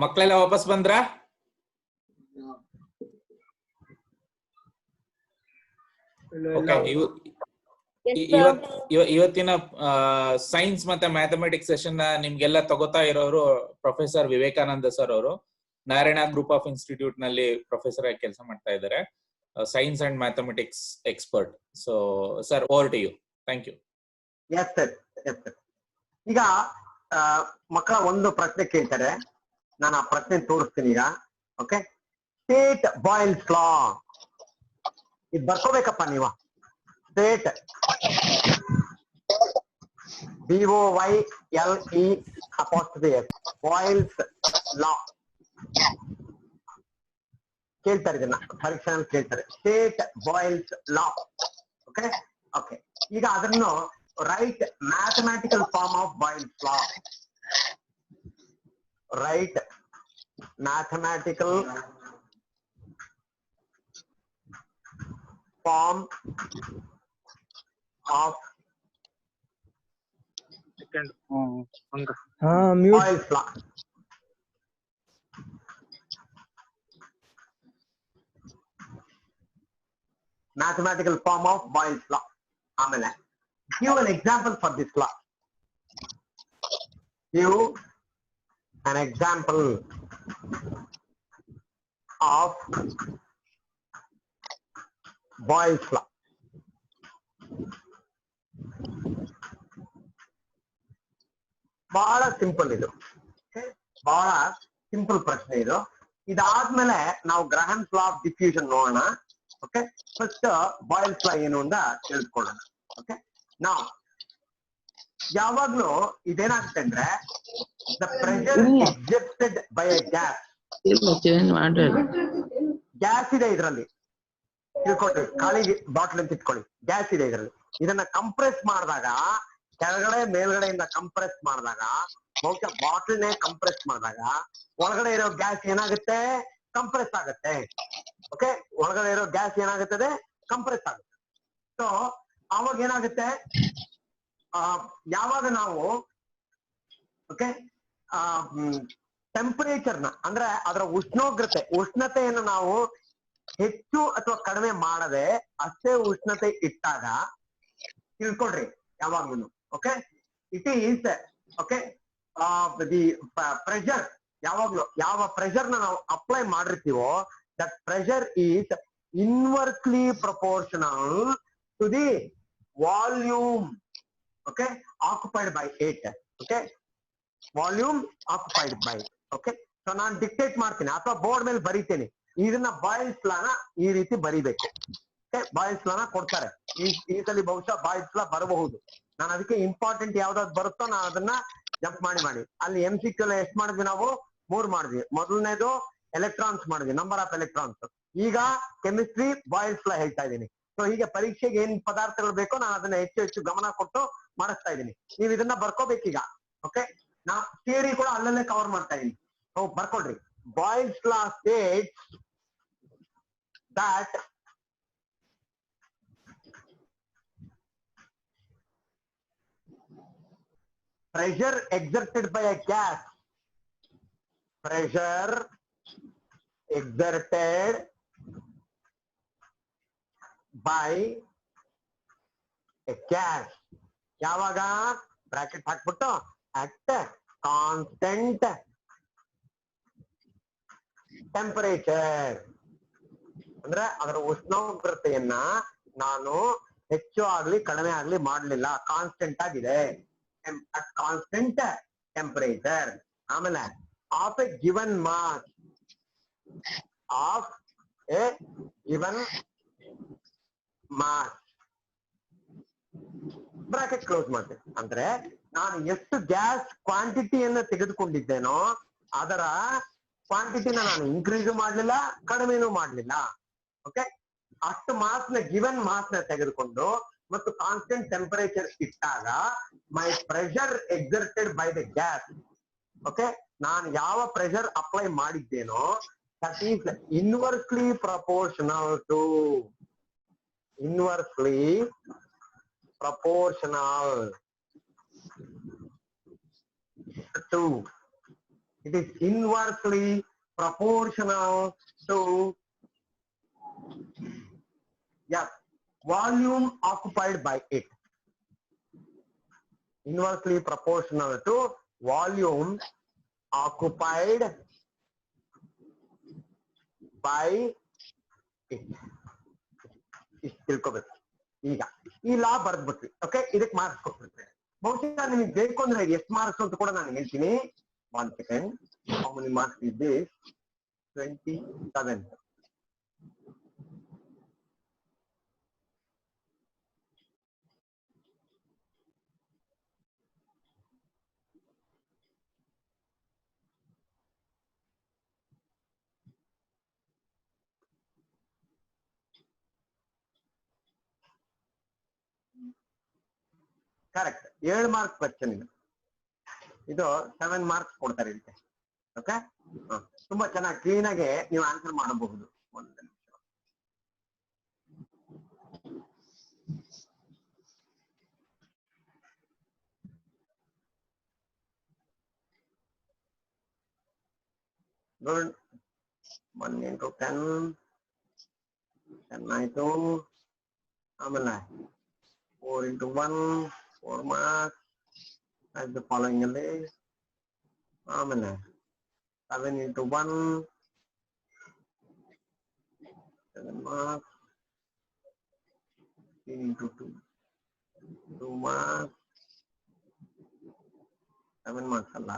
ಮಕ್ಕಳೆಲ್ಲ ವಾಪಸ್ ಬಂದ್ರ? ಇವತ್ತಿನ ಸೈನ್ಸ್ ಮತ್ತೆ ಮ್ಯಾಥಮೆಟಿಕ್ಸ್ ಸೆಷನ್ ನಿಮ್ಗೆಲ್ಲ ತಗೋತಾ ಇರೋರು ಪ್ರೊಫೆಸರ್ ವಿವೇಕಾನಂದ ಸರ್ ಅವರು ನಾರಾಯಣ ಗ್ರೂಪ್ ಆಫ್ ಇನ್ಸ್ಟಿಟ್ಯೂಟ್ ನಲ್ಲಿ ಪ್ರೊಫೆಸರ್ ಆಗಿ ಕೆಲಸ ಮಾಡ್ತಾ ಇದ್ದಾರೆ. Science and mathematics expert. So sir, over to you. Thank you. Yes sir, yes sir. ಈಗ ಮಕ್ಕಳ ಒಂದು ಪ್ರಶ್ನೆ ಕೇಳ್ತಾರೆ, ನಾನು ಆ ಪ್ರಶ್ನೆ ತೋರಿಸ್ತೀನಿ ಈಗ. ಓಕೆ, ಸ್ಟೇಟ್ ಬಾಯ್ಲ್ಸ್ ಲಾ. ಇದು ಬರ್ಕೋಬೇಕಪ್ಪ ನೀವು. ಸ್ಟೇಟ್ BOYLE ಬಾಯ್ಲ್ಸ್ ಲಾ ಕೇಳ್ತಾರೆ, ಇದನ್ನ ಪರೀಕ್ಷೆಯಲ್ಲಿ ಕೇಳ್ತಾರೆ. State Boyle's law. Okay okay, ಈಗ ಅದನ್ನು write mathematical form of Boyle's law. Write mathematical form of Boyle's law. Mathematical form of Boyle's law. Amala. Give an example for this law. Give an example of Boyle's law. ಬಹಳ simple ಇದು. ಬಹಳ simple ಪ್ರಶ್ನೆ ಇದು. ಇದಾದ್ಮೇಲೆ ನಾವು ಗ್ರಹಮ್ಸ್ law of diffusion ನೋಡೋಣ. Okay, first boils ಲಾ ಏನು ಅಂತ ತಿಳ್ಕೊಳ್ಳೋಣ. ಓಕೆ, ನಾವು ಯಾವಾಗ್ಲೂ ಇದೇನಾಗುತ್ತೆ ಅಂದ್ರೆ the pressure accepted by A gas. Gas ಇದೆ ಇದರಲ್ಲಿ, ತಿಳ್ಕೊಳ್ಳಿ. ಖಾಲಿ ಬಾಟ್ಲ್ ಅಂತ ಇಟ್ಕೊಳ್ಳಿ, ಗ್ಯಾಸ್ ಇದೆ ಇದರಲ್ಲಿ. ಇದನ್ನ ಕಂಪ್ರೆಸ್ ಮಾಡಿದಾಗ, ಕೆಳಗಡೆ ಮೇಲ್ಗಡೆಯಿಂದ ಕಂಪ್ರೆಸ್ ಮಾಡಿದಾಗ, ಬಹುಶಃ ಬಾಟ್ಲ್ನೇ ಕಂಪ್ರೆಸ್ ಮಾಡಿದಾಗ ಒಳಗಡೆ ಇರೋ ಗ್ಯಾಸ್ ಏನಾಗುತ್ತೆ? ಕಂಪ್ರೆಸ್ ಆಗುತ್ತೆ. ಓಕೆ, ಒಳಗಡೆ ಇರೋ ಗ್ಯಾಸ್ ಏನಾಗುತ್ತದೆ? ಕಂಪ್ರೆಸ್ ಆಗುತ್ತೆ. ಸೊ ಅವಾಗ ಏನಾಗುತ್ತೆ, ಯಾವಾಗ ನಾವು ಓಕೆ ಟೆಂಪರೇಚರ್ನ ಅಂದ್ರೆ ಅದರ ಉಷ್ಣತೆಯನ್ನು ನಾವು ಹೆಚ್ಚು ಅಥವಾ ಕಡಿಮೆ ಮಾಡದೆ ಅಷ್ಟೇ ಉಷ್ಣತೆ ಇಟ್ಟಾಗ, ತಿಳ್ಕೊಳ್ರಿ ಯಾವಾಗ್ಲೂ. Okay, it is okay the pressure. ಯಾವಾಗ್ಲೂ ಯಾವ ಪ್ರೆಷರ್ ನಾವು apply ಮಾಡಿರ್ತೀವೋ, that pressure is inversely proportional to the volume, okay, occupied by it. Okay, volume occupied by it. Okay, so ನಾನು ಡಿಕ್ಟೇಟ್ ಮಾಡ್ತೀನಿ ಅಥವಾ ಬೋರ್ಡ್ ಮೇಲೆ ಬರೀತೀನಿ. ಇದನ್ನ ಬಾಯ್ಲ್ಸ್ ಲಾನ ಈ ರೀತಿ ಬರಿಬೇಕು. ಓಕೆ, ಬಾಯ್ಲ್ಸ್ ಲಾನ ಕೊಡ್ತಾರೆ. ಈ ಸಲ ಬಹುಶಃ ಬಾಯ್ಲ್ಸ್ ಲಾ ಬರಬಹುದು. ನಾನು ಅದಕ್ಕೆ ಇಂಪಾರ್ಟೆಂಟ್ ಯಾವ್ದಾದ್ರು ಬರುತ್ತೋ ನಾನು ಅದನ್ನ ಜಂಪ್ ಮಾಡಿ ಅಲ್ಲಿ MCQ ಎಷ್ಟು ಮಾಡಿದ್ವಿ ನಾವು? 3 ಮಾಡಿದ್ವಿ. ಮೊದಲನೇದು ಎಲೆಕ್ಟ್ರಾನ್ಸ್ ಮಾಡಿದ್ವಿ, ನಂಬರ್ ಆಫ್ ಎಲೆಕ್ಟ್ರಾನ್ಸ್. ಈಗ ಕೆಮಿಸ್ಟ್ರಿ ಬಾಯ್ಲ್ಸ್ ಲಾ ಹೇಳ್ತಾ ಇದ್ದೀನಿ. ಸೊ ಹೀಗೆ ಪರೀಕ್ಷೆಗೆ ಏನ್ ಪದಾರ್ಥಗಳು ಬೇಕೋ ನಾನು ಅದನ್ನ ಹೆಚ್ಚು ಗಮನ ಕೊಟ್ಟು ಮಾಡಿಸ್ತಾ ಇದ್ದೀನಿ. ನೀವು ಇದನ್ನ ಬರ್ಕೋಬೇಕೀಗ. ಓಕೆ, ನಾ ಥಿಯರಿ ಕೂಡ ಅಲ್ಲಲ್ಲೇ ಕವರ್ ಮಾಡ್ತಾ ಇದ್ದೀನಿ. ಸೊ ಬರ್ಕೊಳ್ರಿ. Boyle's law states that pressure exerted by a gas, pressure exerted by a gas, ಯಾವಾಗ ಬ್ರಾಕೆಟ್ ಹಾಕ್ಬಿಟ್ಟು at constant temperature, ಅಂದ್ರೆ ಅದರ ಉಷ್ಣೋಗ್ರತೆಯನ್ನ ನಾನು ಹೆಚ್ಚು ಆಗ್ಲಿ ಕಡಿಮೆ ಆಗ್ಲಿ ಮಾಡ್ಲಿಲ್ಲ, ಕಾನ್ಸ್ಟೆಂಟ್ ಆಗಿದೆ. at constant temperature. ಆಮೇಲೆ of a given mass, of a given mass, bracket close ಮಾಡ್ತೀನಿ. ಅಂದ್ರೆ ನಾನು ಎಷ್ಟು ಗ್ಯಾಸ್ ಕ್ವಾಂಟಿಟಿಯನ್ನ ತೆಗೆದುಕೊಂಡಿದ್ದೇನೋ ಅದರ ಕ್ವಾಂಟಿಟಿನ ನಾನು ಇನ್ಕ್ರೀಸ್ ಮಾಡ್ಲಿಲ್ಲ, ಕಡಿಮೆನೂ ಮಾಡ್ಲಿಲ್ಲ. ಓಕೆ, ಅಷ್ಟು ಮಾಸ್ನ ಗಿವನ್ ಮಾಸ್ನ ತೆಗೆದುಕೊಂಡು ಮತ್ತು ಕಾನ್ಸ್ಟೆಂಟ್ ಟೆಂಪರೇಚರ್ ಇಟ್ಟಾಗ my pressure exerted by the gas. Okay, ನಾನು ಯಾವ ಪ್ರೆಷರ್ ಅಪ್ಲೈ ಮಾಡಿದ್ದೇನೋ that is inversely proportional to It is inversely proportional to volume occupied by it. Inversely proportional to volume occupied by it. ಇಷ್ಟು ತಿಳ್ಕೊಬೇಕು. ಈಗ ಈ ಲಾ ಬರ್ದ್ಬಿಟ್ವಿ. Okay, ಇದಕ್ಕೆ marks ಕೊಟ್ಬಿಡ್ತೇನೆ. ಬಹುಶಃ ನಿಮಗೆ ಬೇಕು ಅಂದ್ರೆ ಎಷ್ಟು ಮಾರ್ಕ್ಸ್ ಅಂತ ಕೂಡ ನಾನು ಹೇಳ್ತೀನಿ. 1 second. How many marks is this? 27. Correct. 7 marks question ಇದು 7 ಮಾರ್ಕ್ಸ್ ಕೊಡ್ತಾರೆ ಇದಕ್ಕೆ. ಓಕೆ, ತುಂಬಾ ಚೆನ್ನಾಗಿ ಕ್ಲೀನ್ ಆಗಿ ನೀವು ಆನ್ಸರ್ ಮಾಡಬಹುದು. ಒಂದು ನಿಮಿಷ. ಗುಡ್. 1 into 10 ಆಯ್ತು. ಆಮೇಲೆ 4 into 1 4 marks as the following ಅಲ್ಲಿ. ಆಮೇಲೆ 7 into 1 7 marks. 3 into 2 2 marks. 7 marks ಅಲ್ಲ.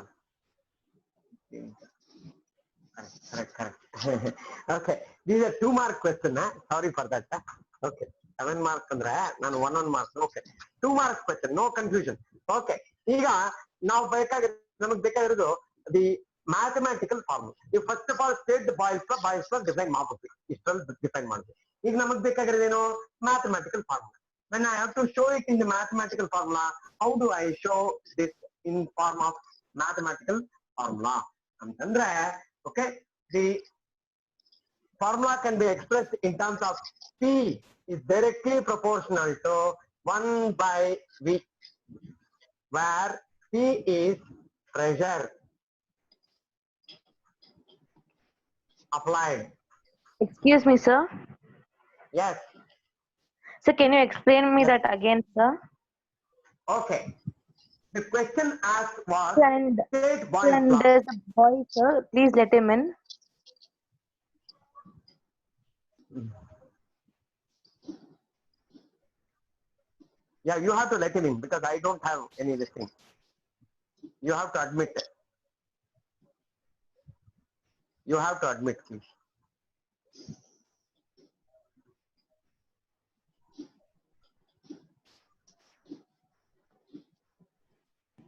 Correct. Okay, these are 2 mark question. Sorry for that. Okay, 7 marks ಅಂದ್ರೆ ನಾನು 1 marks. Okay, 2 marks question, no confusion. Okay, ಈಗ ನಾವು ನಮಗೆ ಬೇಕಾಗಿರೋದು ದಿ ಮ್ಯಾಥಮೆಟಿಕಲ್ ಫಾರ್ಮುಲಾ. ಈಗ first of all state Boyle's define ಮಾಡ್ಬೇಕು. ಇಷ್ಟೊಂದು ಡಿಫೈನ್ ಮಾಡ್ಬೇಕು. ಈಗ ನಮಗೆ ಬೇಕಾಗಿರೋದೇನು? Mathematical formula. when I have to show it in the mathematical formula, how do I show this in form of mathematical formula? ಅಂತಂದ್ರೆ okay, the formula can be expressed in terms of P is directly proportional to 1 by V, where P is pressure applied. Excuse me, sir. Yes. So can you explain me that again, sir? Okay. The question asked was state And Boyle's law. there's a boy, sir. Please let him in. Yeah, you have to let him in because I don't have any of this thing. You have to admit. You have to admit, please.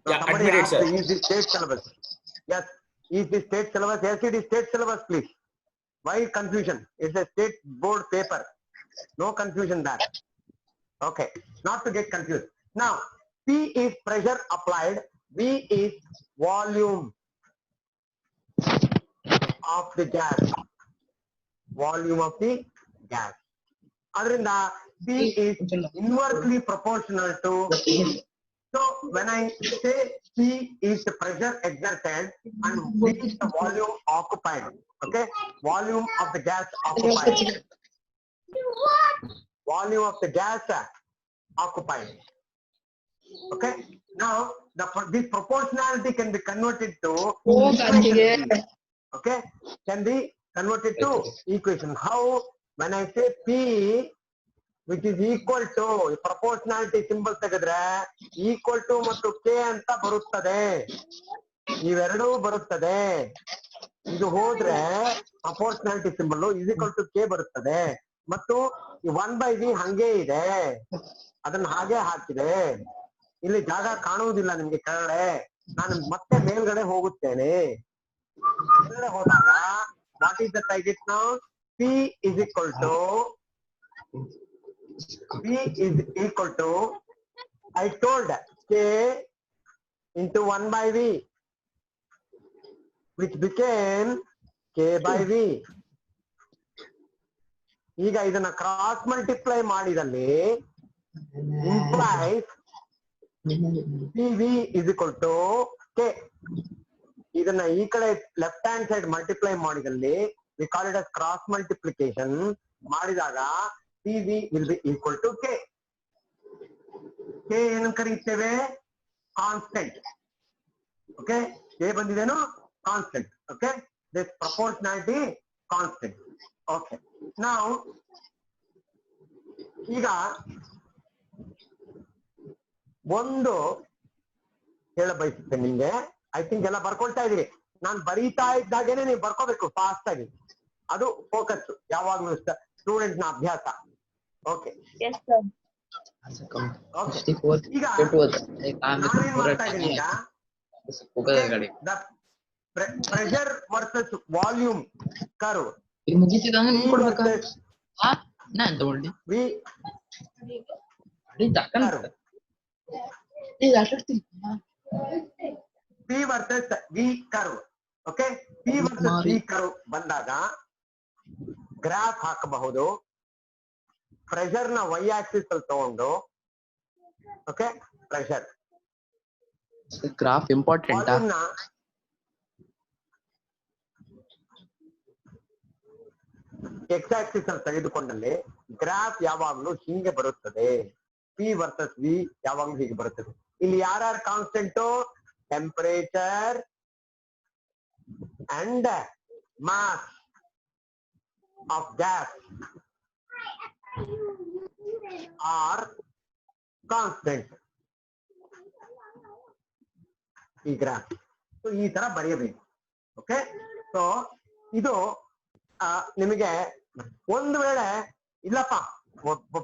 Yeah, somebody admit it, asked, sir. is this state syllabus? Yes. Is this state syllabus? Yes, it is state syllabus, please. Why confusion? It's a state board paper. No confusion there. Okay, not to get confused. Now, P is pressure applied, V is volume of the gas. Volume of the gas. Adrinda, P is inversely proportional to. So when I say P is the pressure exerted and V is the volume occupied. Okay, volume of the gas occupied. Volume of the gas occupied. Okay, now this proportionality can be converted to equation. Okay, can be converted to equation. How? When I say P which is equal to proportionality symbol ತೆಗೆದ್ರೆ equal to ಮತ್ತು K ಅಂತ ಬರುತ್ತದೆ. ಇವೆರಡೂ ಬರುತ್ತದೆ. ಇದು ಹೋದ್ರೆ proportionality symbol is equal to K ಬರುತ್ತದೆ. ಮತ್ತು 1 by V ಹಂಗೆ ಇದೆ, ಅದನ್ನ ಹಾಗೆ ಹಾಕಿದೆ. ಇಲ್ಲಿ ಜಾಗ ಕಾಣುವುದಿಲ್ಲ ನಿಮ್ಗೆ ಕೆಳಗಡೆ. ನಾನು ಮತ್ತೆ ಮೇಲ್ಗಡೆ ಹೋಗುತ್ತೇನೆ. ಮೇಲ್ಗಡೆ ಹೋದಾಗ what is the target now? P is equal to I told K into 1 by V, which became K by V. ಈಗ ಇದನ್ನ ಕ್ರಾಸ್ ಮಲ್ಟಿಪ್ಲೈ ಮಾಡಿದಲ್ಲಿ implies PV is equal to K. ಇದನ್ನ ಈ ಕಡೆ ಲೆಫ್ಟ್ ಹ್ಯಾಂಡ್ ಸೈಡ್ ಮಲ್ಟಿಪ್ಲೈ ಮಾಡಿದಲ್ಲಿ we call it as cross multiplication ಮಾಡಿದಾಗ PV will be equal to K. K ಏನು ಕರೀತೇವೆ? ಕಾನ್ಸ್ಟೆಂಟ್. ಓಕೆ, K ಬಂದಿದೇನು? Constant. Okay, this proportionality constant. Okay, ನಾವು ಈಗ ಒಂದು ಹೇಳ ಬಯಸುತ್ತೇನೆ ನಿಮ್ಗೆ. ಐ ಥಿಂಕ್ ಎಲ್ಲ ಬರ್ಕೊಳ್ತಾ ಇದೀರಿ. ನಾನು ಬರೀತಾ ಇದ್ದಾಗೇನೆ ನೀವು ಬರ್ಕೋಬೇಕು ಫಾಸ್ಟ್ ಆಗಿ. ಅದು ಫೋಕಸ್ ಯಾವಾಗ್ಲೂ ಸ್ಟೂಡೆಂಟ್ ನ ಅಭ್ಯಾಸ. ಓಕೆ, ಈಗ ನಾನೇನ್ ಮಾಡ್ತಾ ಇದ್ದೀನಿ ಈಗ, pressure versus volume curve. P versus V curve. Okay, P versus V curve ಬಂದಾಗ ಗ್ರಾಫ್ ಹಾಕಬಹುದು. ಪ್ರೆಷರ್ ನ ವೈ ಆಕ್ಸಿಸ್ ಅಲ್ಲಿ ತಗೊಂಡು, okay, pressure graph important X Axis ಅಲ್ಲಿ ತೆಗೆದುಕೊಂಡಲ್ಲಿ ಗ್ರಾಫ್ ಯಾವಾಗ್ಲೂ ಹೀಗೆ ಬರುತ್ತದೆ. P ವರ್ಸಸ್ V ಯಾವಾಗ್ಲೂ ಹೀಗೆ ಬರುತ್ತದೆ. ಇಲ್ಲಿ ಯಾರ್ಯಾರು constant? Temperature and mass of gas are constant. ಈ ಗ್ರಾಫ್ ಈ ತರ ಬರೆಯಬೇಕು. ಓಕೆ, ಸೊ ಇದು ನಿಮಗೆ ಒಂದು ವೇಳೆ ಇಲ್ಲಪ್ಪ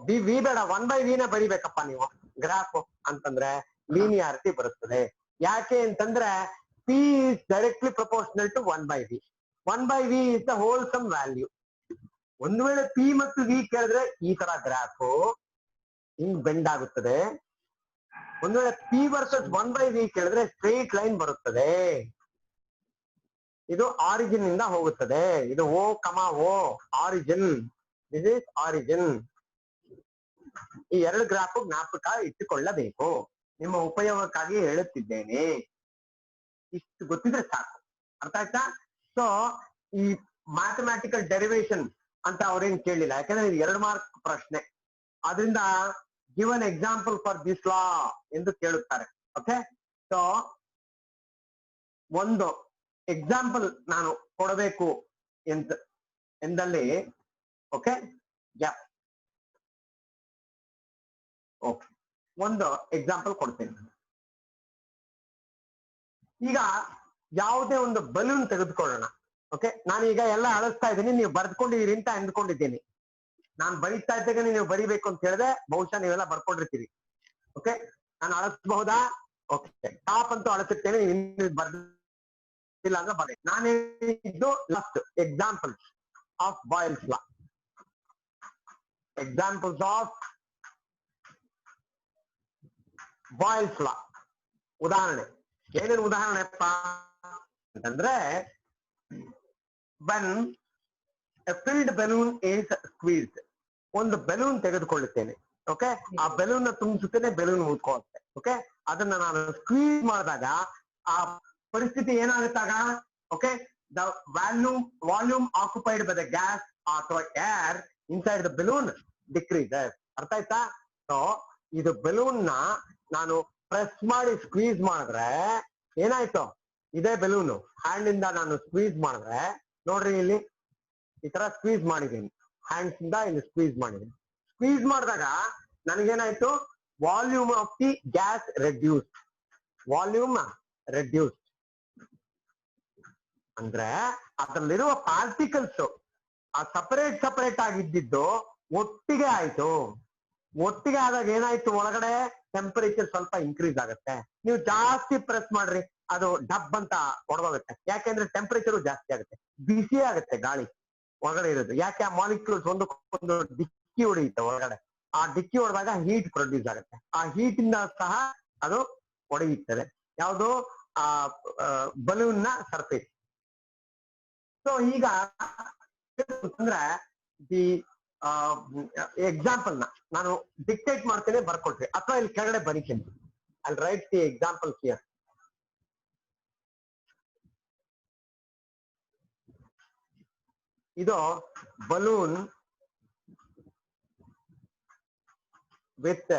ವಿ ಬೇಡ 1/v ನ ಬರಿಬೇಕಪ್ಪ ನೀವು ಗ್ರಾಫ್ ಅಂತಂದ್ರೆ ಲೀನಿಯಾರಿಟಿ ಬರುತ್ತದೆ. ಯಾಕೆ ಅಂತಂದ್ರೆ P is directly proportional to 1/v. 1/v is the wholesome value. ಒಂದು ವೇಳೆ P ಮತ್ತು V ಕೇಳಿದ್ರೆ ಈ ತರ ಗ್ರಾಫ್ ಹಿಂಗ್ ಬೆಂಡ್ ಆಗುತ್ತದೆ. ಒಂದು ವೇಳೆ P ವರ್ಸಸ್ 1/v ಕೇಳಿದ್ರೆ ಸ್ಟ್ರೈಟ್ ಲೈನ್ ಬರುತ್ತದೆ. ಇದು ಆರಿಜಿನ್ ಇಂದ ಹೋಗುತ್ತದೆ. ಇದು O, O origin. This is origin. ಈ ಎರಡು ಗ್ರಾಫ್ ಜ್ಞಾಪಕ ಇಟ್ಟುಕೊಳ್ಳಬೇಕು. ನಿಮ್ಮ ಉಪಯೋಗಕ್ಕಾಗಿ ಹೇಳುತ್ತಿದ್ದೇನೆ. ಇಷ್ಟು ಗೊತ್ತಿದ್ರೆ ಸಾಕು. ಅರ್ಥ ಆಯ್ತಾ? ಸೊ ಈ ಮ್ಯಾಥಮ್ಯಾಟಿಕಲ್ ಡೆರಿವೇಶನ್ ಅಂತ ಅವ್ರೇನ್ ಕೇಳಿಲ್ಲ, ಯಾಕಂದ್ರೆ ಇದು 2 ಮಾರ್ಕ್ ಪ್ರಶ್ನೆ. ಆದ್ರಿಂದ give an example for this law ಎಂದು ಕೇಳುತ್ತಾರೆ. ಓಕೆ, ಸೊ ಒಂದು ಎಕ್ಸಾಂಪಲ್ ನಾನು ಕೊಡಬೇಕು ಎಂದಲ್ಲಿ, ಓಕೆ, ಓಕೆ, ಒಂದು ಎಕ್ಸಾಂಪಲ್ ಕೊಡ್ತೇನೆ. ಈಗ ಯಾವುದೇ ಒಂದು ಬಲೂನ್ ತೆಗೆದುಕೊಳ್ಳೋಣ. ಓಕೆ, ನಾನೀಗ ಎಲ್ಲ ಅಳಿಸ್ತಾ ಇದ್ದೀನಿ, ನೀವು ಬರ್ದ್ಕೊಂಡಿದ್ದೀರಿ ಅಂತ ಅಂದ್ಕೊಂಡಿದ್ದೀನಿ. ನಾನು ಬರೀತಾ ಇದ್ದಾಗ ನೀವು ಬರಿಬೇಕು ಅಂತ ಹೇಳಿದ್ರೆ ಬಹುಶಃ ನೀವೆಲ್ಲ ಬರ್ಕೊಂಡಿರ್ತೀರಿ. ಓಕೆ, ನಾನು ಅಳಿಸಬಹುದಾ? ಓಕೆ, ಟಾಪ್ ಅಂತೂ ಅಳಿಸುತ್ತೇನೆ, ನೀವು ಬರ್ದಿಲ್ಲ ಅಂದ್ರೆ ಬರೀ. ನಾನೇ ಇದು last examples of Boyle's law. Examples of Boyle's law. ಉದಾಹರಣೆ ಏನೇನು ಉದಾಹರಣೆಪ್ಪ ಅಂತಂದ್ರೆ, when a filled balloon is squeezed. ಒಂದು ಬೆಲೂನ್ ತೆಗೆದುಕೊಳ್ಳುತ್ತೇನೆ. ಓಕೆ, ಆ ಬೆಲೂನ್ ನ ತುಂಬಿಸುತ್ತೇನೆ, ಬೆಲೂನ್ ಊದ್ಕೊಳ್ಳುತ್ತೆ. ಓಕೆ, ಅದನ್ನ ನಾನು ಸ್ಕ್ವೀಸ್ ಮಾಡಿದಾಗ ಆ ಪರಿಸ್ಥಿತಿ ಏನಾಗುತ್ತಾಗ, okay, the volume occupied by the gas ಅಥವಾ air inside the balloon decreases. ಅರ್ಥ ಆಯ್ತಾ? ಸೊ ಇದು ಬೆಲೂನ್ ನ ನಾನು ಪ್ರೆಸ್ ಮಾಡಿ ಸ್ಕ್ವೀಸ್ ಮಾಡಿದ್ರೆ ಏನಾಯ್ತು? ಇದೇ ಬೆಲೂನ್ ಹ್ಯಾಂಡ್ ಇಂದ ನಾನು ಸ್ಕ್ವೀಸ್ ಮಾಡಿದ್ರೆ ನೋಡ್ರಿ, ಇಲ್ಲಿ ಈ ತರ ಸ್ಕ್ವೀಸ್ ಮಾಡಿದ್ದೀನಿ, ಹ್ಯಾಂಡ್ಸ್ ಇಂದ ಇಲ್ಲಿ ಸ್ಕ್ವೀಸ್ ಮಾಡಿದ್ದೀನಿ. ಸ್ಕ್ವೀಸ್ ಮಾಡಿದಾಗ ನನಗೇನಾಯ್ತು? Volume of the gas reduce. Volume reduce ಅಂದ್ರೆ ಅದರಲ್ಲಿರುವ ಪಾರ್ಟಿಕಲ್ಸ್ ಆ ಸಪರೇಟ್ ಆಗಿದ್ದು ಒಟ್ಟಿಗೆ ಆಯ್ತು. ಒಟ್ಟಿಗೆ ಆದಾಗ ಏನಾಯ್ತು? ಒಳಗಡೆ ಟೆಂಪರೇಚರ್ ಸ್ವಲ್ಪ ಇನ್ಕ್ರೀಸ್ ಆಗುತ್ತೆ. ನೀವು ಜಾಸ್ತಿ ಪ್ರೆಸ್ ಮಾಡ್ರಿ, ಅದು ಡಬ್ ಅಂತ ಹೊಡೆದೋಗುತ್ತೆ. ಯಾಕೆಂದ್ರೆ ಟೆಂಪರೇಚರ್ ಜಾಸ್ತಿ ಆಗುತ್ತೆ, ಬಿಸಿ ಆಗುತ್ತೆ ಗಾಳಿ ಒಳಗಡೆ ಇರೋದು. ಯಾಕೆ? ಆ ಮಾಲಿಕ್ಯೂಲ್ಸ್ ಒಂದಕ್ಕೊಂದು ಡಿಕ್ಕಿ ಹೊಡೆಯುತ್ತೆ ಒಳಗಡೆ. ಆ ಡಿಕ್ಕಿ ಹೊಡೆದಾಗ ಹೀಟ್ ಪ್ರೊಡ್ಯೂಸ್ ಆಗುತ್ತೆ. ಆ ಹೀಟ್ ಇಂದ ಸಹ ಅದು ಹೊಡೆಯುತ್ತದೆ. ಯಾವುದು? ಆ ಬಲೂನ್ ನ ಸರ್ಫೇಸ್. ಸೊ ಈಗ ಅಂದ್ರೆ ದಿ ಎಕ್ಸಾಂಪಲ್ ನ ನಾನು ಡಿಕ್ಟೇಟ್ ಮಾಡ್ತೇನೆ, ಬರ್ಕೊಳ್ತೇನೆ, ಅಥವಾ ಇಲ್ಲಿ ಕೆಳಗಡೆ ಬರೀತೀನಿ. I write the example here. ಇದು balloon with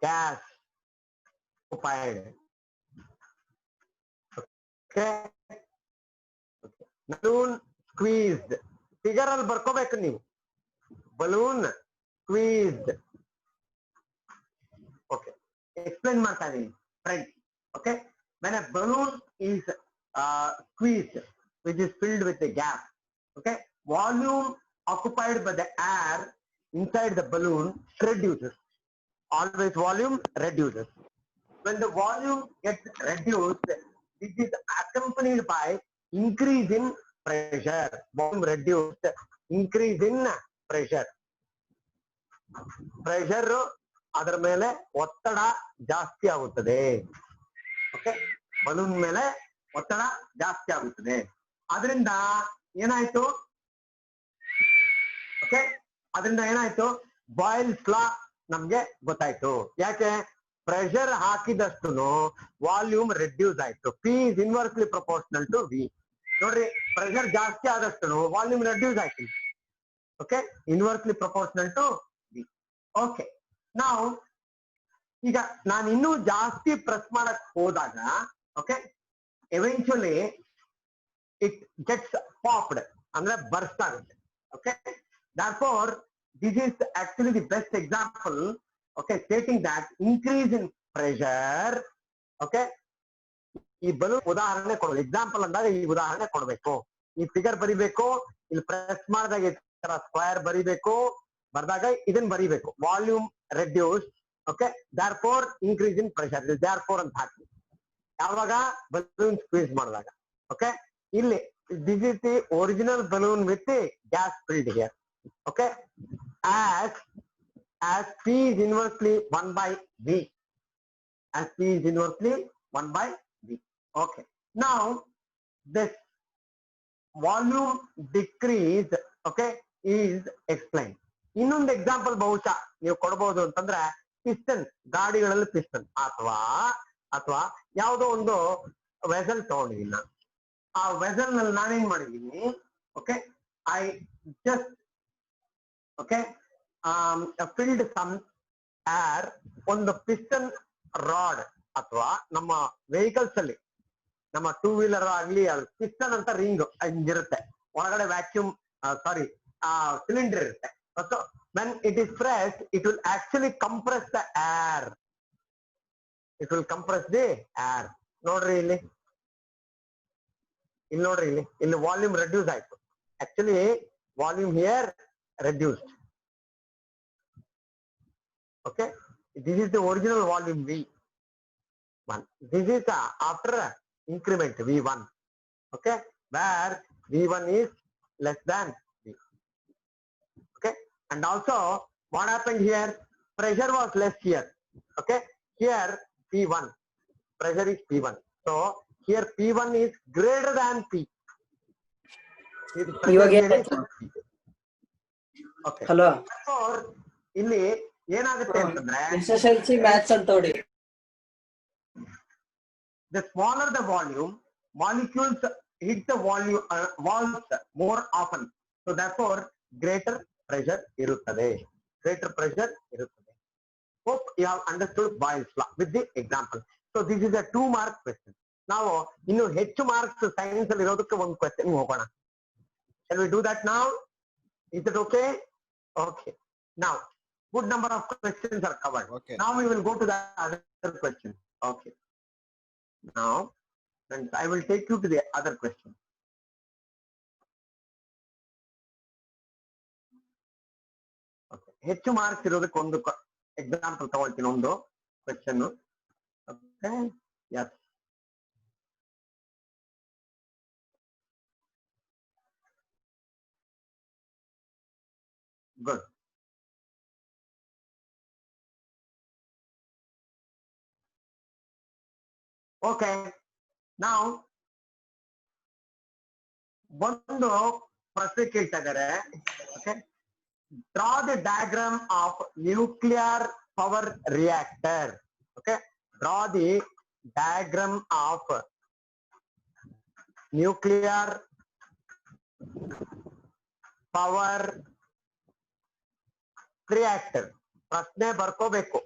gas occupied. Okay. Balloon squeezed. Figure ಅಲ್ಲಿ ಬರ್ಕೋಬೇಕು ನೀವು. Balloon squeezed. Okay. Explain ಮಾಡ್ತಾ ಇದೀನಿ friend. Okay. When a balloon is squeezed, which is filled with a gas, okay, volume occupied by the air inside the balloon reduces. Always volume reduces. When the volume gets reduced, this is accompanied by increase in pressure. Volume reduced, increase in pressure. Pressure ಅದರ ಮೇಲೆ ಒತ್ತಡ ಜಾಸ್ತಿ ಆಗುತ್ತದೆ. Okay, balloon ಮೇಲೆ ಒತ್ತಡ ಜಾಸ್ತಿ ಆಗುತ್ತದೆ. ಅದರಿಂದ ಏನಾಯ್ತು? ಓಕೆ, ಅದರಿಂದ ಏನಾಯ್ತು? ಬಾಯ್ಲ್ಸ್ ಲಾ ನಮ್ಗೆ ಗೊತ್ತಾಯ್ತು. ಯಾಕೆ? ಪ್ರೆಷರ್ ಹಾಕಿದಷ್ಟು ವಾಲ್ಯೂಮ್ ರೆಡ್ಯೂಸ್ ಆಯ್ತು. P is inversely proportional to V. ನೋಡ್ರಿ, ಪ್ರೆಷರ್ ಜಾಸ್ತಿ ಆದಷ್ಟು ವಾಲ್ಯೂಮ್ ರೆಡ್ಯೂಸ್ ಆಯ್ತು. Okay, inversely proportional to V. Okay, ನಾವು ಈಗ ನಾನು ಇನ್ನೂ ಜಾಸ್ತಿ ಪ್ರೆಸ್ ಮಾಡಕ್ ಹೋದಾಗ, okay, eventually it gets popped, ಅಂದ್ರೆ ಬರ್ಸ್ಟ್ ಆಗುತ್ತೆ. Okay, therefore this is actually the best example, okay, stating that increase in pressure, okay, ಈ ಬಲೂನ್ ಉದಾಹರಣೆ ಕೊಡೋದು. ಎಕ್ಸಾಂಪಲ್ ಅಂದಾಗ ಈ ಉದಾಹರಣೆ ಕೊಡ್ಬೇಕು. ಈ ಫಿಗರ್ ಬರಿಬೇಕು, ಇಲ್ಲಿ ಪ್ರೆಸ್ ಮಾಡಿದಾಗ ಈ ತರ ಸ್ಕ್ವೇರ್ ಬರಿಬೇಕು, ಬರ್ದಾಗ ಇದನ್ನ ಬರಿಬೇಕು. Volume reduce, okay, therefore increase in pressure. therefore ಅಂತ ಹಾಕಿ ಯಾವಾಗ ಬಲೂನ್ ಸ್ಕ್ವೀಸ್ ಮಾಡಿದಾಗ. ಓಕೆ, ಇಲ್ಲಿ this is the original balloon with the gas filled here. Okay, as P is inversely 1 by V, as P is inversely 1 by V. Okay, now this volume decrease, okay, is explained. ಇನ್ನೊಂದು example ಬಹುಶಃ ನೀವು ಕೊಡಬಹುದು ಅಂತಂದ್ರೆ, piston, ಗಾಡಿಗಳಲ್ಲಿ piston ಅಥವಾ ಯಾವುದೋ ಒಂದು vessel ತಗೊಂಡಿದ್ದೀನಿ ನಾನು. ಆ ವೆಸಲ್ ನಲ್ಲಿ ನಾನೇನ್ ಮಾಡಿದ್ದೀನಿ, okay, I just okay filled some air. ಒಂದು ಪಿಸ್ಟನ್ ರಾಡ್ ಅಥವಾ ನಮ್ಮ ವೆಹಿಕಲ್ಸ್ ಅಲ್ಲಿ, ನಮ್ಮ ಟೂ ವೀಲರ್ ಆಗ್ಲಿ, ಪಿಸ್ಟನ್ ಅಂತ ರಿಂಗ್ ಹಿಂಗಿರುತ್ತೆ, ಒಳಗಡೆ ವ್ಯಾಕ್ಯೂಮ್ ಸಿಲಿಂಡರ್ ಇರುತ್ತೆ. So when it is pressed, it will actually compress the air. It will compress the air. ನೋಡ್ರಿ ಇಲ್ಲಿ ನೋಡ್ರಿ, ಇಲ್ಲಿ ವಾಲ್ಯೂಮ್ ರೆಡ್ಯೂಸ್ ಆಯ್ತು. Actually volume here reduced. Okay, this is the original volume V1. This is after increment V1. Okay, where V1 is less than V. Okay, and also what happened here? Pressure was less here. Okay, here P1, pressure is P1. So here P1 is greater than P. Okay. Hello. ಇಲ್ಲಿ ಏನಾಗುತ್ತೆ ಅಂತಂದ್ರೆ, SSLC maths ಅಂತ ನೋಡಿ, the smaller the volume, molecules hit the volume walls more often. So therefore greater pressure ಇರುತ್ತದೆ. Greater pressure ಇರುತ್ತದೆ. Hope you have understood Boyle's law with the example. So this is a 2 mark question. ನಾವು ಇನ್ನು ಹೆಚ್ಚು marks science ಅಲ್ಲಿ ಇರೋದಕ್ಕೆ ಒಂದು question ಹೋಗೋಣ. Shall we do that now? Is it okay? Okay. Now, good number of questions are covered. Okay. Now we will go to the other question. Okay. Now, friends, I will take you to the other question. Okay. ಹೆಚ್ಚು marks ಇರೋದಕ್ಕೆ ಒಂದು example ತಗೊಳ್ತೀನಿ, ಒಂದು question. Okay. Yes. Good. Okay. Now, ಒಂದು ಪ್ರಶ್ನೆ ಕೇಳ್ತಾ ಇದ್ದಾರೆ. Okay. Draw the diagram of nuclear power reactor. Okay. Draw the diagram of nuclear power reactor ಪ್ರಶ್ನೆ ಬರ್ಕೋಬೇಕು.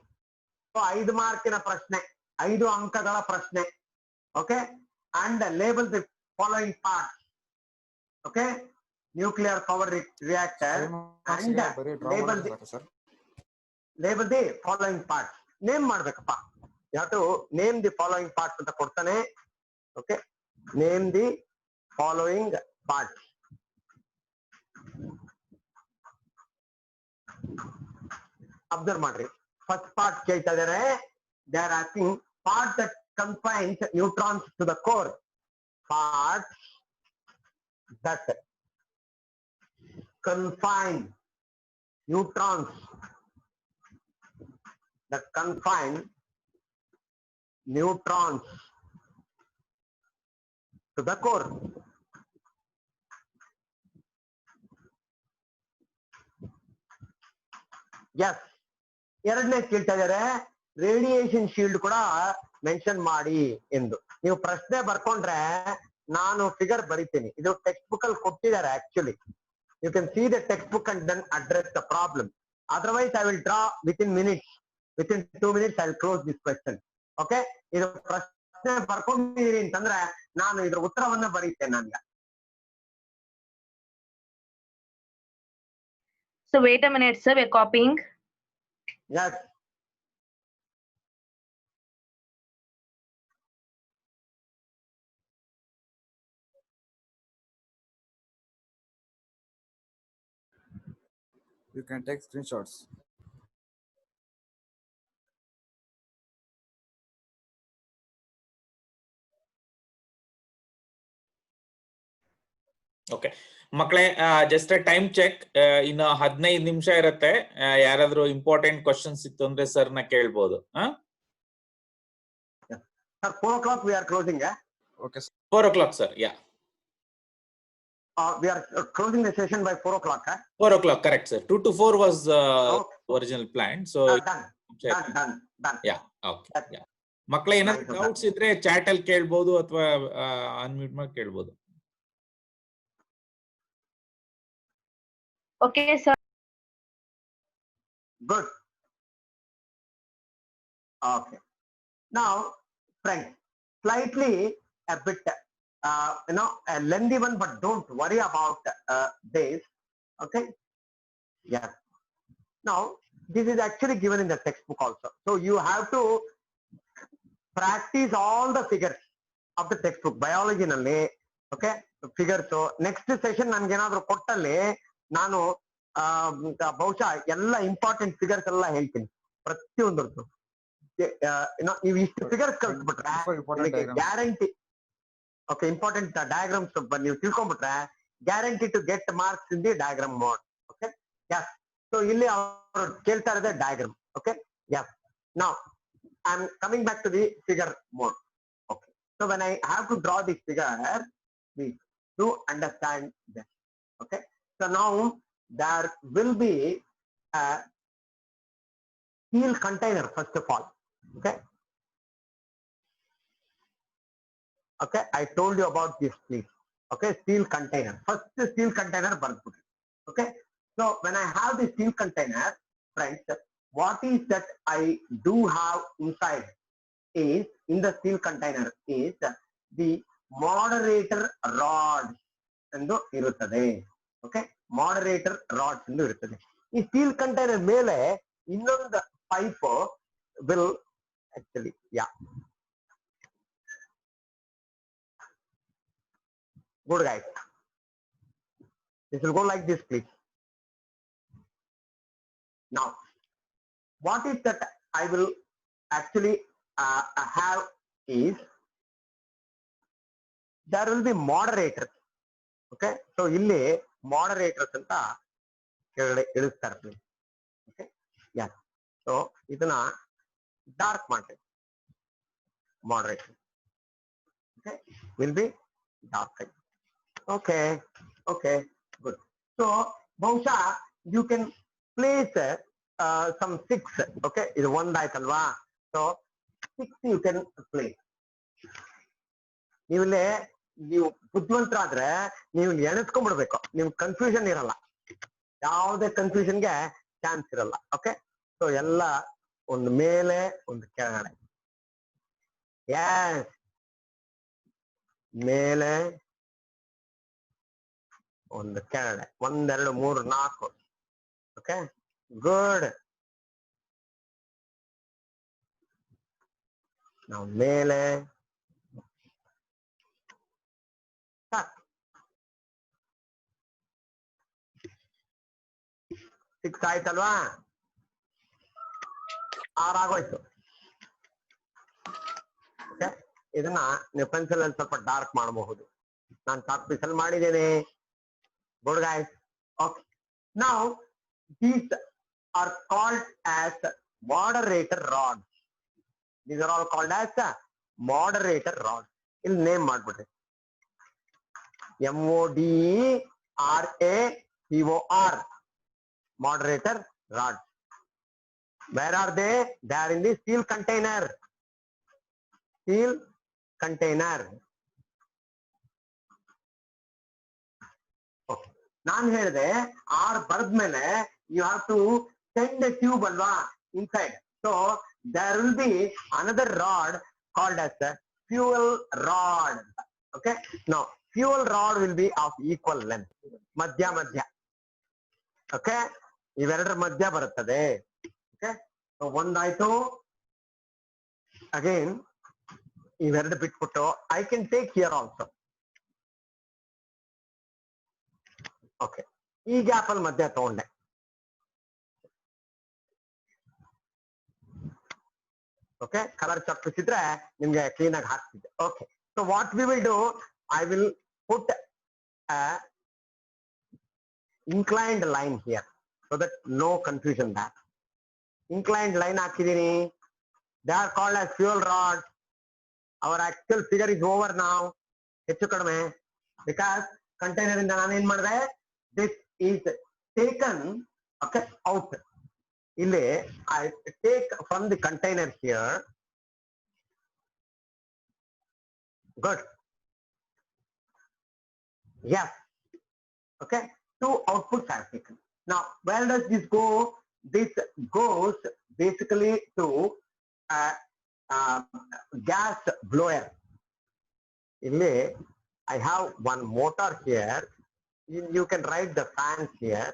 5 ಮಾರ್ಕಿನ ಪ್ರಶ್ನೆ, 5 ಅಂಕಗಳ ಪ್ರಶ್ನೆ. Okay, and label the following part. Okay, nuclear power reactor and label the following part. Name ಮಾಡ್ಬೇಕಪ್ಪ, ಯಾವುದು name the following part ಅಂತ ಕೊಡ್ತಾನೆ. Okay, name the following part. Observe ಮಾಡ್ರಿ, ಫಸ್ಟ್ ಪಾರ್ಟ್ ಕೇಳ್ತಾ ಇದಾರೆ. They are asking part that confines neutrons to the core. Part that confine neutrons, that confine neutrons to the core. Yes, ಎರಡನೇ ಕೇಳ್ತಾ ಇದಾರೆ radiation shield ಕೂಡ mention ಮಾಡಿ ಎಂದು. ನೀವು ಪ್ರಶ್ನೆ ಬರ್ಕೊಂಡ್ರೆ ನಾನು ಫಿಗರ್ ಬರಿತೀನಿ. ಇದು ಟೆಕ್ಸ್ಟ್ ಬುಕ್ ಅಲ್ಲಿ ಕೊಟ್ಟಿದ್ದಾರೆ actually. You can see the textbook and then address the problem. Otherwise, I will draw within minutes. Within 2 minutes, I will close this question. Okay? ಇದು ಪ್ರಶ್ನೆ ಬರ್ಕೊಂಡಿದ್ದೀರಿ ಅಂತಂದ್ರೆ ನಾನು ಇದ್ರ ಉತ್ತರವನ್ನ ಬರೀತೇನೆ ನನಗೆ. So wait a minute, sir. We're copying. Yes. You can take screenshots. Okay ಮಕ್ಕಳೇ, just time check. ಇನ್ನು 15 ನಿಮಿಷ ಇರುತ್ತೆ. ಯಾರಾದ್ರೂ ಇಂಪಾರ್ಟೆಂಟ್ ಕ್ವಶನ್ಸ್ ಇತ್ತು ಅಂದ್ರೆ ಸರ್ ನ ಕೇಳ್ಬೋದು. Sir, 4 o'clock we are closing. Okay, sir. 4 o'clock, sir. Yeah. We are closing the session by 4 o'clock. 4 o'clock, correct, sir. 2 to 4 was original plan. So done. Yeah, okay. Yeah. ಮಕ್ಕಳೇ, ಏನಾದ್ರು doubts ಇದ್ರೆ chat ಅಲ್ಲಿ ಕೇಳ್ಬೋದು ಅಥವಾ unmute ಮಾಡಿ ಕೇಳ್ಬೋದು. Okay, sir. Good. Okay. Now, friends, slightly a bit, a lengthy one, but don't worry about this. Okay. Yeah. Now, this is actually given in the textbook also. So you have to practice all the figures of the textbook. Biology nalli, okay, figures. So next session nನ್ಗೆ ಏನಾದರೂ ಕೊಟ್ಟಲ್ಲಿ ನಾನು ಬಹುಶಃ ಎಲ್ಲ important figures ಎಲ್ಲ ಹೇಳ್ತೀನಿ ಪ್ರತಿಯೊಂದರದ್ದು. ನೀವು ಇಷ್ಟು figures ಕಲ್ತ್ಬಿಟ್ರೆ ಗ್ಯಾರಂಟಿ. ಓಕೆ, ಇಂಪಾರ್ಟೆಂಟ್ ಡಯಾಗ್ರಾಮ್ಸ್ ನೀವು ತಿಳ್ಕೊಂಡ್ಬಿಟ್ರೆ guarantee to get marks in the diagram mode. Okay, yes. So ಇಲ್ಲಿ ಅವರು ಕೇಳ್ತಾ ಇರೋದೇ diagram. Okay, yes. Now I am coming back to the figure mode. Okay, so when I have to draw this figure, please do understand this. Okay, so now there will be a steel container first of all. Okay, okay, I told you about this, please. Okay, steel container. First steel container barput. Okay, so when I have the steel container, friends, what is that I do have inside is, in the steel container, is the moderator rod ಎಂದು ಇರುತ್ತದೆ. Okay, moderator rods ಎಂದು ಇರುತ್ತದೆ. ಈ steel container ಮೇಲೆ ಇನ್ನೊಂದು pipe will actually, yeah, good guys, this will go like this, please. Now what is that I will actually have is, there will be moderator. Okay, so ಇಲ್ಲಿ moderators ಅಂತ ಕೆಳಗಡೆ ಇಳಿಸ್ತಾರೆ. Okay, yeah, so ಇದನ್ನ dark ಮಾಡ್ತೀವಿ. Moderator, okay, will be dark. Okay, okay, good. So ಬಹುಶಃ you can place some 6. Okay, ಇದು 1 ಆಯ್ತಲ್ವಾ? So 6 you can place. ನೀವು ಬುದ್ಧಿವಂತರಾದ್ರೆ ನೀವು ಎಣಿಸ್ಕೊಂಡ್ಬಿಡ್ಬೇಕು, ನಿಮ್ಗೆ ಕನ್ಫ್ಯೂಷನ್ ಇರಲ್ಲ. ಯಾವುದೇ ಕನ್ಫ್ಯೂಷನ್ಗೆ ಚಾನ್ಸ್ ಇರಲ್ಲ. ಓಕೆ, ಸೊ ಎಲ್ಲ ಒಂದು ಮೇಲೆ ಒಂದು ಕೆಳಗಡೆ. ಎಸ್, ಮೇಲೆ ಒಂದು ಕೆಳಗಡೆ, 1 2 3 4. Okay, good. ನಾವು ಮೇಲೆ 6 ಆಯ್ತಲ್ವಾ? 6 ಆಗೋಯ್ತು. ಓಕೆ, ಇದನ್ನ ನೀವು ಪೆನ್ಸಿಲ್ ಅಲ್ಲಿ ಸ್ವಲ್ಪ ಡಾರ್ಕ್ ಮಾಡಬಹುದು. ನಾನು ಚಾಕ್ ಪೀಸ್ ಅಲ್ಲಿ ಮಾಡಿದ್ದೇನೆ. Good guys. Okay, now these are called as moderator rods. These are all called as moderator rods. ಇಲ್ಲಿ name ಮಾಡ್ಬಿಡ್ರಿ. MODERATOR, moderator rod. Where are they? They are in the steel container. Steel container. Okay, ನಾನು ಹೇಳಿದೆ R ಬರೆದ್ಮೇಲೆ you have to send a tube ಅಲ್ವಾ inside. So there will be another rod called as a fuel rod. Okay, now fuel rod will be of equal length. ಮಧ್ಯ ಮಧ್ಯ. Okay, ಇವೆರಡರ ಮಧ್ಯ ಬರುತ್ತದೆ. Okay, ಒಂದಾಯ್ತು. Again ಇವೆರಡು ಬಿಟ್ಬಿಟ್ಟು I can take here also. Okay, ಈ gap ಅಲ್ಲಿ ಮಧ್ಯ ತಗೊಂಡೆ. ಓಕೆ, ಕಲರ್ ಚಪ್ಪಿಸಿದ್ರೆ ನಿಮ್ಗೆ ಕ್ಲೀನ್ ಆಗಿ ಹಾಕ್ತಿದ್ದೆ. Okay, so what we will do, I will put inclined line here so that no confusion there. Inclined line ಹಾಕಿದೀನಿ. They are called as fuel rods. Our actual figure is over now. ಹೆಚ್ಚು ಕಡಿಮೆ, because container ಇಂದ ನಾನು ಏನ್ ಮಾಡಿದೆ, this is taken okay out. ಇಲ್ಲಿ I take from the container here. Good. Yes. Okay, 2 outputs are taken. Now where does this go? This goes basically to gas blower. ಇಲ್ಲಿ I have one motor here. You can write the fans here,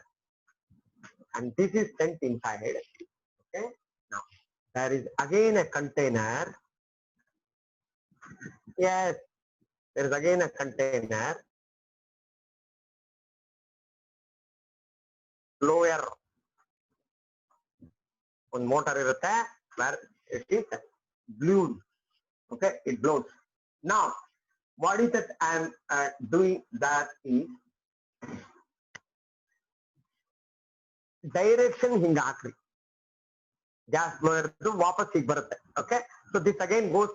and this is sent inside. Okay, now there is again a container. Yes, there is again a container. Blower, one motor irutte where it is blown. Okay, it blows. Now what is that I am doing? That is direction hinga hakri, gas blower du wapas hig barutte. Okay, so this again goes.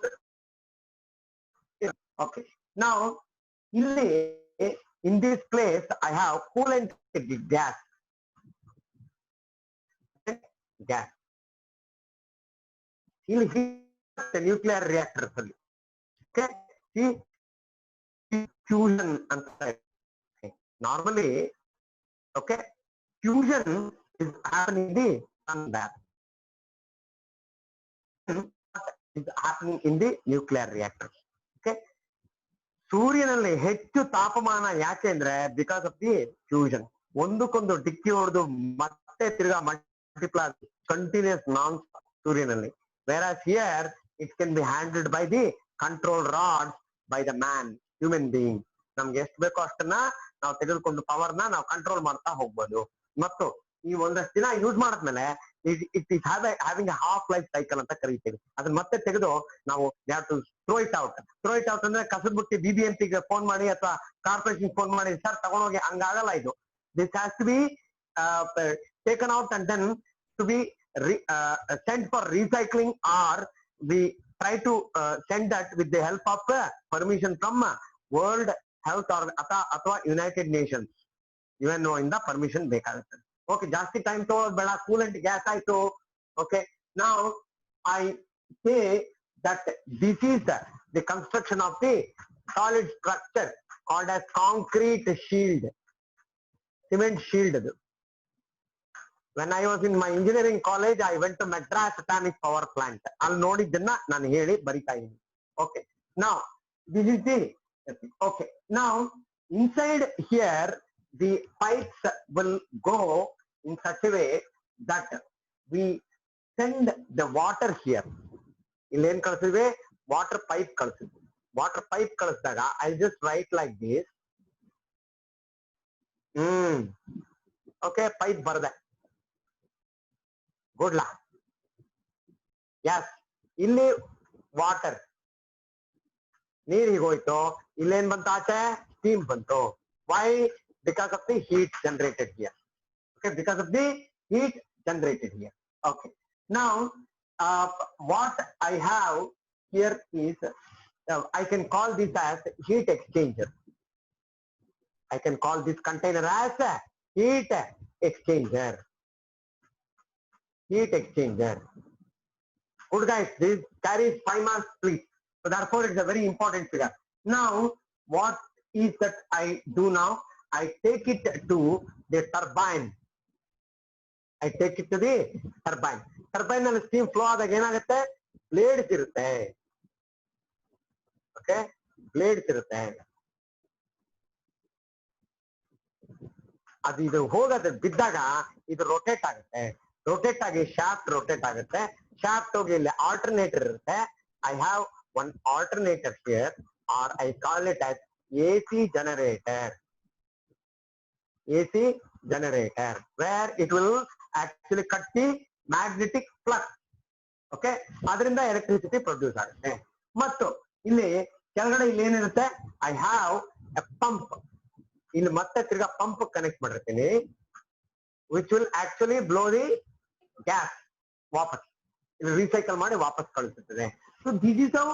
Okay, now illi in this place I have coolant gas. Gas. ಇಲ್ಲಿ nuclear reactors ಅಲ್ಲಿ. Okay, fusion ಅಂತ normally. Okay, fusion is happening the sun back, is happening in the nuclear reactor. Okay, ಸೂರ್ಯನಲ್ಲಿ ಹೆಚ್ಚು ತಾಪಮಾನ ಯಾಕೆ ಅಂದ್ರೆ because of the fusion. ಒಂದಕ್ಕೊಂದು ಡಿಕ್ಕಿ ಹೊಡೆದು ಮತ್ತೆ ತಿರ್ಗಾ multiply continuous non ಸೂರ್ಯನಲ್ಲಿ. Whereas here it can be handled by the control rods by the man, human being. ನಮ್ಗೆ ಎಷ್ಟು ಬೇಕೋ ಅಷ್ಟನ್ನ ನಾವು ತೆಗೆದುಕೊಂಡು ಪವರ್ ನ ನಾವು ಕಂಟ್ರೋಲ್ ಮಾಡ್ತಾ ಹೋಗ್ಬೋದು. ಮತ್ತು ಈ ಒಂದಷ್ಟು ದಿನ ಯೂಸ್ ಮಾಡಿದ್ಮೇಲೆ it is having a half life cycle ಅಂತ ಕರೀತೀವಿ. ಅದನ್ನ ಮತ್ತೆ ತೆಗೆದು ನಾವು throw it out. Throw it out ಅಂದ್ರೆ ಕಸದ ಬುಟ್ಟಿ BBMPಗೆ ಫೋನ್ ಮಾಡಿ ಅಥವಾ ಕಾರ್ಪೊರೇಷನ್ ಫೋನ್ ಮಾಡಿ, ಸರ್ ತಗೊಂಡೋಗಿ, ಹಂಗಾಗಲ್ಲ ಇದು. This has to be taken out and then to be sent for recycling, or we try to send that with the help of permission from World Health ಅಥವಾ United Nations. UNO ಇಂದ permission ಬೇಕಾಗುತ್ತೆ. Okay, ಜಾಸ್ತಿ time ತಗೊಳ್ಳೋದು ಬೇಡ. Coolant gas ಆಯ್ತು. Okay, now I say that this is the construction of the solid structure called as concrete shield, cement shield. ಅದು when I was in my engineering college, I went to Madras Atomic Power Plant. I'll ನೋಡಿದ್ದನ್ನ ನಾನು ಹೇಳಿ ಬರಿತಾ ಇದ್ದೀನಿ. Okay. Now, this is the, okay. Now, inside here, the pipes will go in such a way that we send the water here. ಇಲ್ಲಿ ಏನ್ ಕಳಿಸಿದ್ವಿ? Water pipe ಕಳಿಸಿದ್ವಿ. Water pipe ಕಳಿಸಿದಾಗ I'll just write like this. Okay, pipe ಬರ್ದೆ. Good luck. Yes, ಇಲ್ಲಿ water ನೀರಿಗೆ ಹೋಯ್ತು, ಇಲ್ಲೇನ್ ಬಂತ ಆಚೆ? Steam ಬಂತು. Why? Because of the heat generated here. Okay, because of the heat generated here. Okay. Now, what I have here is, I can call this as heat exchanger. I can call this container as a heat exchanger. Heat exchanger. Good guys, this carries 5 marks, please. So therefore, it's a very important figure. Now, what is that I do now? I take it to the turbine. I take it to the turbine. Turbine ನಲ್ಲಿ steam flow ಆದಾಗ ಏನಾಗುತ್ತೆ? Blades ಇರುತ್ತೆ. Okay, blades ಇರುತ್ತೆ. ಅದು ಇದು ಹೋಗೋದು ಬಿದ್ದಾಗ ಇದು ರೊಟೇಟ್ ಆಗುತ್ತೆ. ರೊಟೇಟ್ ಆಗಿ ಶಾಫ್ಟ್ ರೊಟೇಟ್ ಆಗುತ್ತೆ. ಶಾಫ್ಟ್ ಹೋಗಿ ಇಲ್ಲಿ ಆಲ್ಟರ್ನೇಟರ್ ಇರುತ್ತೆ. I have one alternator here, or I call it as AC generator. AC generator, where it will actually cut the magnetic flux. Okay, ಅದರಿಂದ ಎಲೆಕ್ಟ್ರಿಸಿಟಿ ಪ್ರೊಡ್ಯೂಸ್ ಆಗುತ್ತೆ. ಮತ್ತು ಇಲ್ಲಿ ಕೆಳಗಡೆ ಇಲ್ಲಿ ಏನಿರುತ್ತೆ? I have a pump. ಇಲ್ಲಿ ಮತ್ತೆ ತಿರ್ಗಾ ಪಂಪ್ ಕನೆಕ್ಟ್ ಮಾಡಿರ್ತೀನಿ, which will actually blow the gas ವಾಪಸ್ ಇಲ್ಲಿ ರೀಸೈಕಲ್ ಮಾಡಿ ವಾಪಸ್ ಕಳಿಸುತ್ತದೆ. So this is how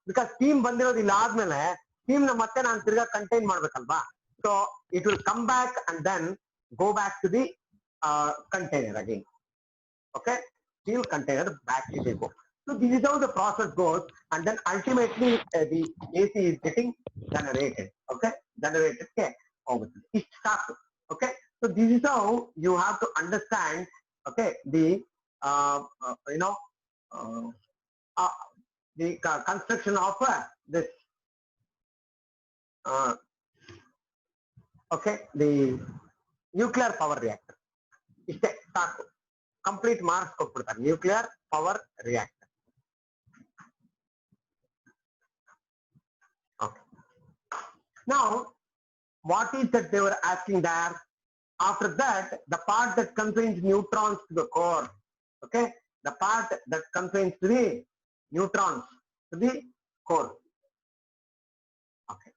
because steam ಬಂದಿರೋದು ಇಲ್ಲ ಆದ್ಮೇಲೆ ಸ್ಟೀಮ್ ನ ಮತ್ತೆ ನಾನು ತಿರ್ಗಾ ಕಂಟೈನ್ ಮಾಡ್ಬೇಕಲ್ವಾ? So it will come back and then go back to the container again. Okay, steel container back it will go. So this is how the process goes, and then ultimately the AC is getting generated. Okay, generated ke hogutte ist start. Okay, so this is how you have to understand. Okay, the the construction of this okay, the nuclear power reactor. ಇಷ್ಟೇ ಸಾಕು, complete marks ಕೊಟ್ಬಿಡ್ತಾರೆ. Nuclear power reactor. Okay. Now, what is that they were asking there? After that, the part that contains neutrons to the core. Okay, the part that contains the neutrons to the core. Okay.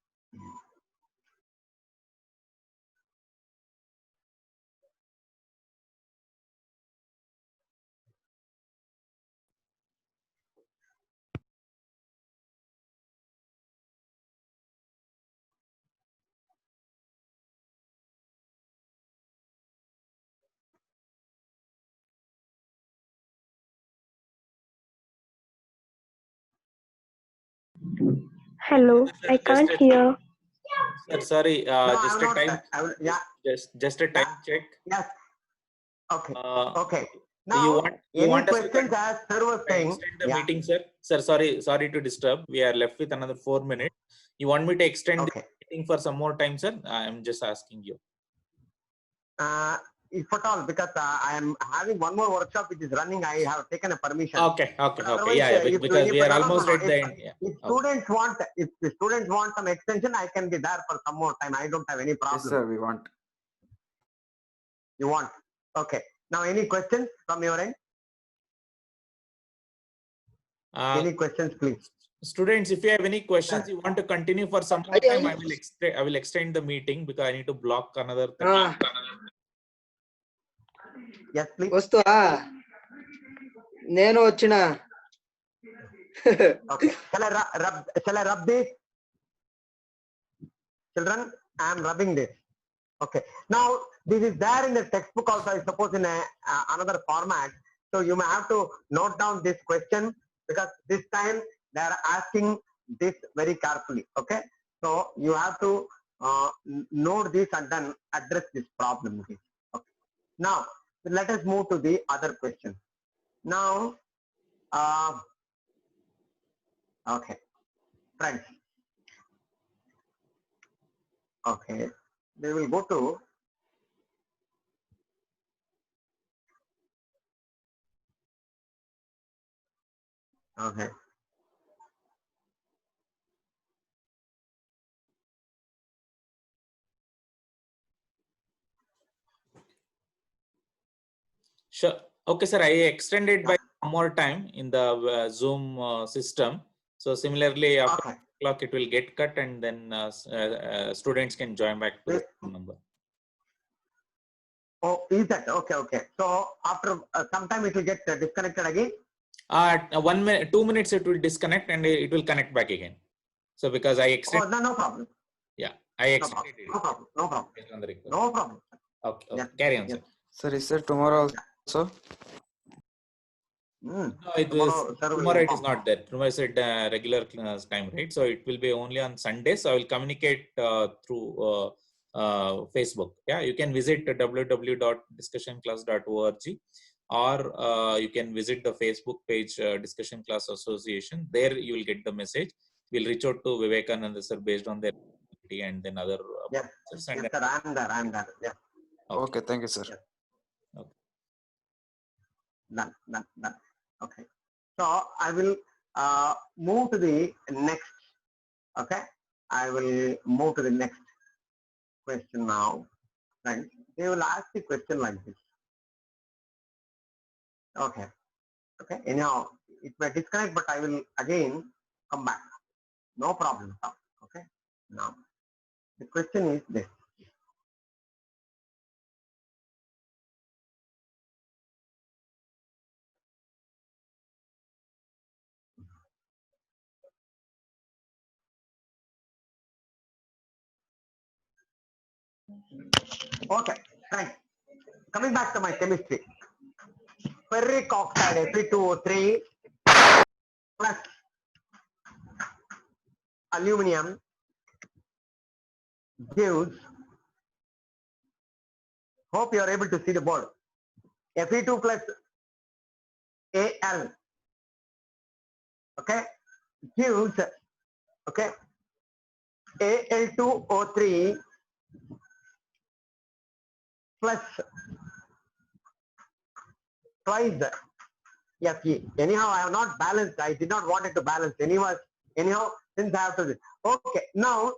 Hello, I can't hear. Sir, sorry, No, just I'm a not, time, I will, yeah, just a time check. yes. Okay, Uh, okay. you Now, want any us to questions as sir was saying? extend the Yeah, meeting, sir? Sir, sorry to disturb. We are left with another 4 minutes. You want me to extend okay. the meeting for some more time, sir? I am just asking you. If at all, because I am having one more workshop which is running, I have taken a permission. Okay. But otherwise, Yeah, because we are almost at the end. Yeah. If students want, if the students want some extension, I can be there for some more time. I don't have any Yes, problem. sir, we want. You want? Okay. Now, any questions from your end? Any questions, please? Students, if you have any questions, you want to continue for some more time, I will extend the meeting because I need to block another thing. Yes, please. వస్తువా నేను వచ్చిన Okay. Shall I rub this? Children, I am rubbing this. Okay. Now, this is there in the textbook also, I suppose, in another format. So you may have to note down this question, because this time they are asking this very carefully. Okay. So you have to note this and then address this problem. Okay. Now, Let us move to the other question. Now, okay, friends. Okay, we will go to okay. Sure. Okay, sir. I extended by one more time in the Zoom system. So similarly, after Okay. clock, it will get cut, and then students can join back to the phone number. Oh, is that okay? Okay. So after some time, it will get disconnected again. 1 minute, 2 minutes, it will disconnect and it will connect back again. So because I Oh, extended, no problem. yeah, I No extended problem. it. No problem. No problem. Based on the request. No problem. Okay, okay. Yes, Carry on, yes. sir. Sir, is there tomorrow also? Mm. No, it was tomorrow. It is not there. Tomorrow is at regular class time, right? So it will be only on Sundays. So I will communicate through Facebook. Yeah, you can visit www.discussionclass.org, or you can visit the Facebook page Discussion Class Association. There you will get the message. We'll reach out to Vivekananda sir based on their ability, and then other. Yes. And Yes, then, sir. I'm there. I'm there. Yes. Okay, thank you, sir. Yes. Done. Done. Done. Okay. So I will move to the next. Okay. I will move to the next question now. Right. They will ask the question like this. Okay. Okay. Anyhow, it may disconnect, but I will again come back. No problem. Okay. Now, the question is this. Okay. Right. Coming back to my chemistry. Ferric oxide Fe2O3 plus aluminum gives, hope you are able to see the board, Fe2 plus Al, okay, gives, okay, Al2O3 plus twice Fe. Anyhow, I have not balanced. I did not want it to balance. Anyhow, since I have to. Okay, now